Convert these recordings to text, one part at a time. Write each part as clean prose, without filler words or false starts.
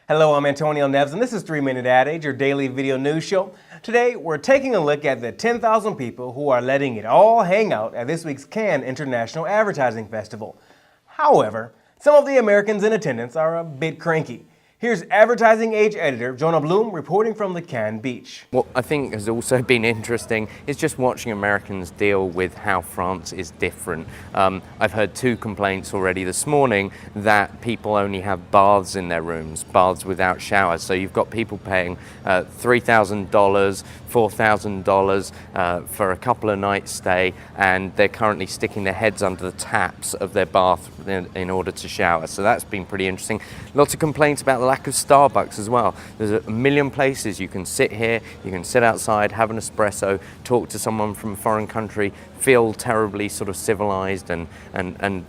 Hello, I'm Antonio Neves, and this is 3 Minute Ad Age, your daily video news show. Today, we're taking a look at the 10,000 people who are letting it all hang out at this week's Cannes International Advertising Festival. However, some of the Americans in attendance are a bit cranky. Here's Advertising Age Editor Jonah Bloom reporting from the Cannes beach. What I think has also been interesting is just watching Americans deal with how France is different. I've heard 2 complaints already this morning that people only have baths in their rooms, baths without showers. So you've got people paying $3,000, $4,000 for a couple of nights stay, and they're currently sticking their heads under the taps of their bath in order to shower. So that's been pretty interesting. Lots of complaints about the lack of Starbucks as well. There's a million places you can sit here, you can sit outside, have an espresso, talk to someone from a foreign country, feel terribly sort of civilized and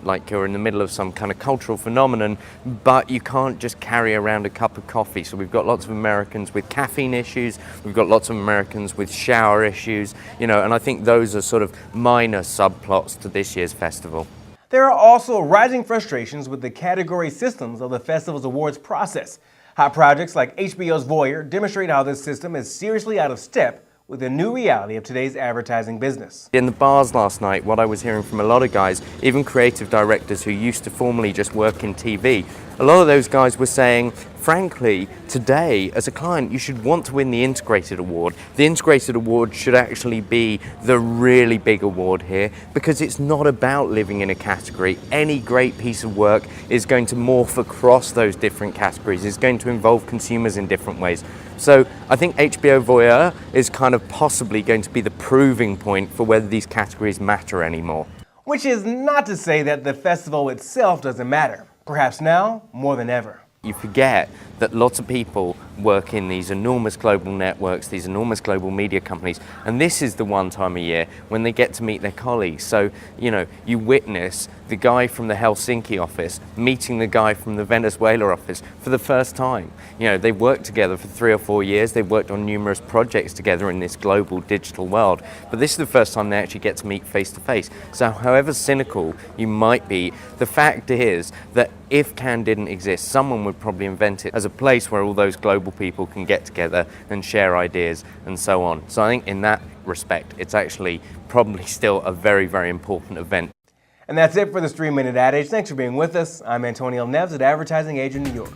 like you're in the middle of some kind of cultural phenomenon, but you can't just carry around a cup of coffee. So we've got lots of Americans with caffeine issues, we've got lots of Americans with shower issues, and I think those are sort of minor subplots to this year's festival. There are also rising frustrations with the category systems of the festival's awards process. Hot projects like HBO's Voyeur demonstrate how this system is seriously out of step with the new reality of today's advertising business. In the bars last night, what I was hearing from a lot of guys, even creative directors who used to formerly just work in TV, a lot of those guys were saying, frankly, today, as a client, you should want to win the Integrated Award. The Integrated Award should actually be the really big award here, because it's not about living in a category. Any great piece of work is going to morph across those different categories. It's going to involve consumers in different ways. So I think HBO Voyeur is kind of possibly going to be the proving point for whether these categories matter anymore. Which is not to say that the festival itself doesn't matter. Perhaps now, more than ever. You forget that lots of people work in these enormous global networks, these enormous global media companies, and this is the one time a year when they get to meet their colleagues. So, you witness the guy from the Helsinki office meeting the guy from the Venezuela office for the first time. They've worked together for 3 or 4 years, they've worked on numerous projects together in this global digital world, but this is the first time they actually get to meet face to face. So however cynical you might be, the fact is that if Cannes didn't exist, someone would probably invent it as a place where all those global people can get together and share ideas and so on. So I think in that respect, it's actually probably still a very, very important event. And that's it for this 3 Minute Ad Age. Thanks for being with us. I'm Antonio Neves at Advertising Age in New York.